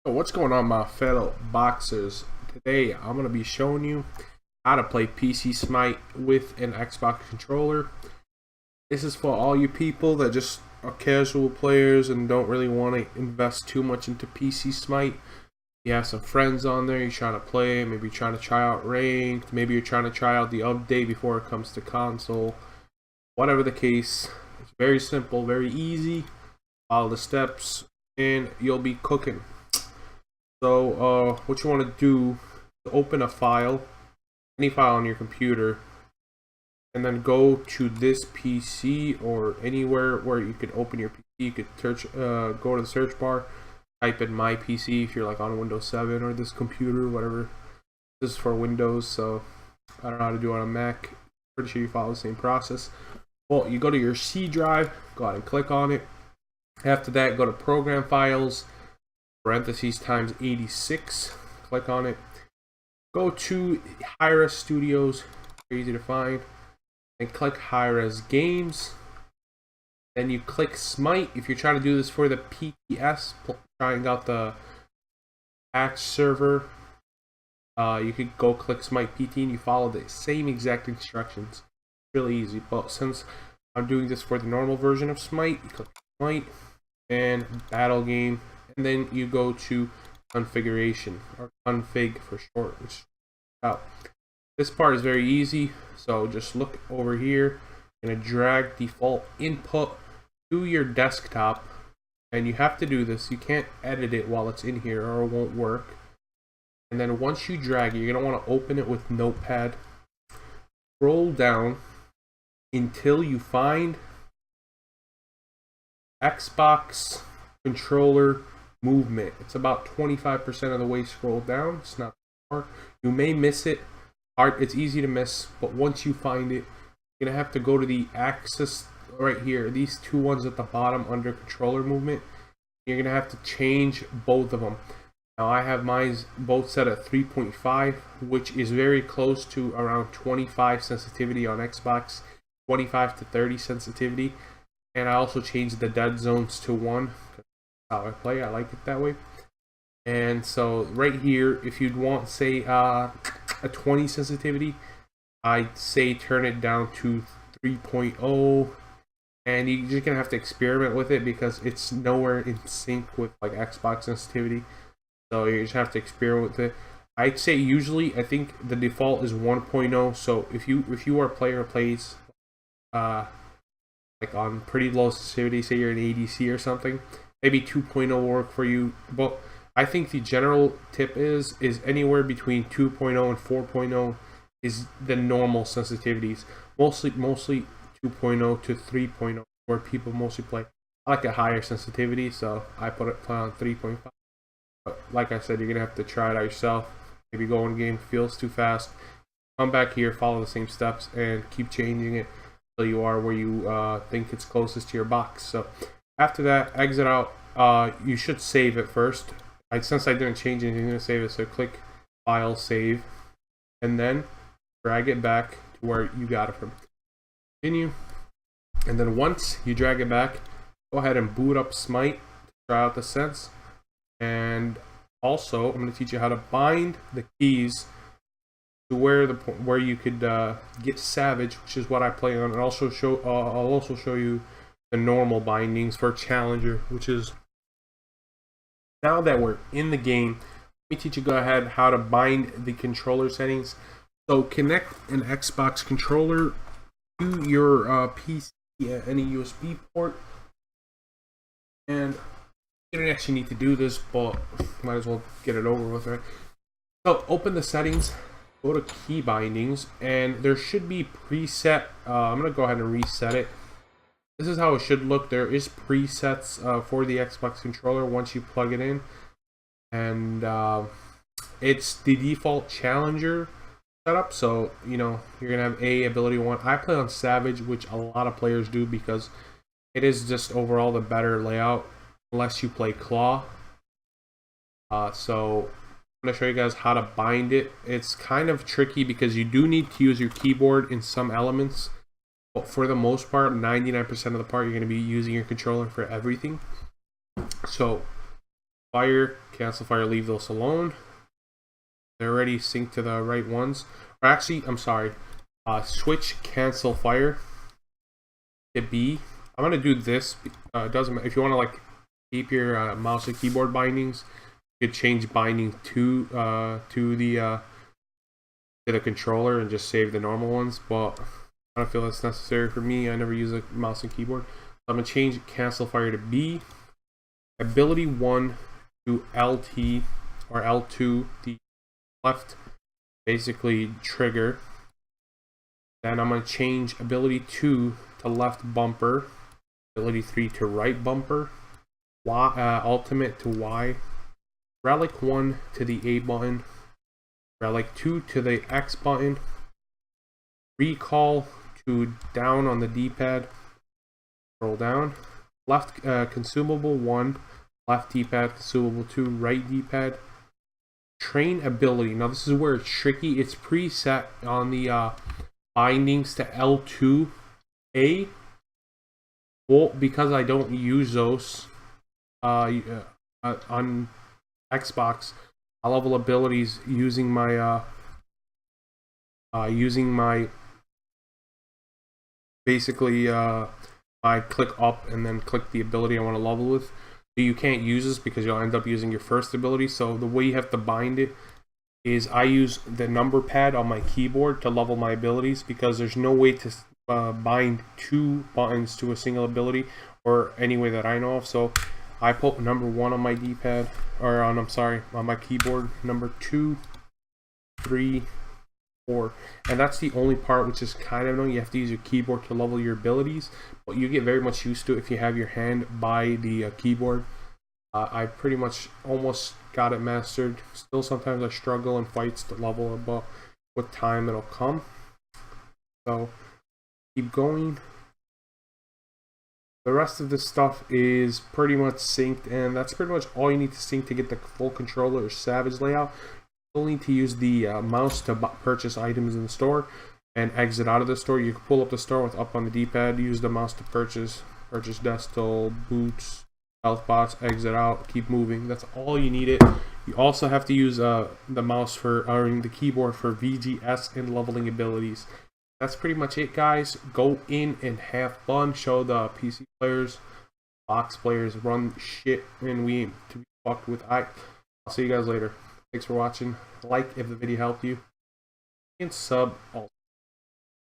So what's going on, my fellow boxers? Today I'm going to be showing you how to play PC Smite with an Xbox controller. This is for all you people that just are casual players and don't really want to invest too much into PC Smite. You have some friends on there, you're trying to play, maybe you're trying to try out ranked, maybe you're trying to try out the update before it comes to console. Whatever the case, it's very simple, very easy. Follow the steps and you'll be cooking. So what you want to do is open a file, any file on your computer, and then go to this PC or anywhere where you can open your PC. You could search, go to the search bar, type in my PC if you're like on Windows 7 or this computer, whatever. This is for Windows, so I don't know how to do it on Mac. Pretty sure you follow the same process. Well, you go to your C drive, go ahead and click on it. After that, go to Program Files, parentheses times 86, click on it. Go to Hi-Res Studios, very easy to find, and click Hi-Res Games. Then you click Smite. If you're trying to do this for the PTS, trying out the patch server, you could go click Smite PT and you follow the same exact instructions. Really easy. But since I'm doing this for the normal version of Smite, you click Smite and Battle Game. And then you go to configuration, or config for short, which out. This part is very easy, so just look over here. You're gonna drag default input to your desktop, and you have to do this. You can't edit it while it's in here or it won't work. And then once you drag it, you're gonna want to open it with Notepad. Scroll down until you find Xbox controller movement. It's about 25% of the way scrolled down. It's not far. You may miss it. It's easy to miss, but once you find it, you're gonna have to go to the axis right here. These two ones at the bottom under controller movement. You're gonna have to change both of them. Now I have mine both set at 3.5, which is very close to around 25 sensitivity on Xbox, 25 to 30 sensitivity, and I also changed the dead zones to 1. How I play, I like it that way. And so right here, if you'd want, say, a 20 sensitivity, I'd say turn it down to 3.0, and you're just gonna have to experiment with it because it's nowhere in sync with like Xbox sensitivity. So you just have to experiment with it. I'd say usually, I think the default is 1.0. So if you are a player who plays like on pretty low sensitivity, say you're an ADC or something, maybe 2.0 will work for you. But I think the general tip is anywhere between 2.0 and 4.0 is the normal sensitivities. Mostly 2.0 to 3.0 where people mostly play. I like a higher sensitivity, so I play on 3.5. But like I said, you're gonna have to try it out yourself. Maybe go in game, feels too fast. Come back here, follow the same steps, and keep changing it until you are where you think it's closest to your box. So after that, exit out. You should save it first. Since I didn't change anything, I'm going to save it. So click File, Save, and then drag it back to where you got it from. Continue. And then once you drag it back, go ahead and boot up Smite to try out the sense. And also, I'm going to teach you how to bind the keys to where you could get Savage, which is what I play on, and also I'll also show you the normal bindings for Challenger, which is, now that we're in the game, let me teach you go ahead how to bind the controller settings. So connect an Xbox controller to your PC, any USB port, and you don't actually need to do this, but might as well get it over with, right? So open the settings, go to key bindings, and there should be preset. I'm gonna go ahead and reset it. This is how it should look. There is presets for the Xbox controller once you plug it in, and it's the default Challenger setup. So you know you're gonna have ability 1. I play on Savage, which a lot of players do because it is just overall the better layout, unless you play Claw. So I'm gonna show you guys how to bind it. It's kind of tricky because you do need to use your keyboard in some elements. But for the most part, 99% of the part, you're going to be using your controller for everything. So fire, cancel fire, leave those alone. They're already synced to the right ones. Or actually, I'm sorry. Switch cancel fire to B. I'm gonna do this. It doesn't matter if you want to like keep your mouse and keyboard bindings. You could change binding to the controller and just save the normal ones. But I don't feel that's necessary for me. I never use a mouse and keyboard. So I'm gonna change cancel fire to B. Ability 1 to LT or L2, the left basically trigger. Then I'm going to change ability 2 to left bumper, ability 3 to right bumper, ultimate to Y, relic 1 to the A button, relic 2 to the X button, recall to down on the D-pad, scroll down, left consumable 1, left D-pad, consumable 2, right D-pad, train ability. Now this is where it's tricky. It's preset on the bindings to L2A. Well, because I don't use those on Xbox, I level abilities using my basically I click up and then click the ability I want to level with. You can't use this because you'll end up using your first ability. So the way you have to bind it is I use the number pad on my keyboard to level my abilities, because there's no way to bind 2 buttons to a single ability, or any way that I know of. So I put number 1 on my D-pad, or on my keyboard, number 2, 3, 4, and that's the only part which is kind of annoying. You have to use your keyboard to level your abilities, but you get very much used to it if you have your hand by the keyboard. I pretty much almost got it mastered. Still sometimes I struggle in fights to level it, but with time it'll come. So keep going. The rest of this stuff is pretty much synced, and that's pretty much all you need to sync to get the full controller or Savage layout. You need to use the mouse to purchase items in the store and exit out of the store. You can pull up the store with up on the D-pad, use the mouse to purchase Desktop, boots, health pots, exit out, keep moving. That's all you need it. You also have to use the mouse or the keyboard for VGS and leveling abilities. That's pretty much it, guys. Go in and have fun. Show the PC players, box players, run shit, and we aim to be fucked with. I'll see you guys later. Thanks for watching. Like if the video helped you, and sub also.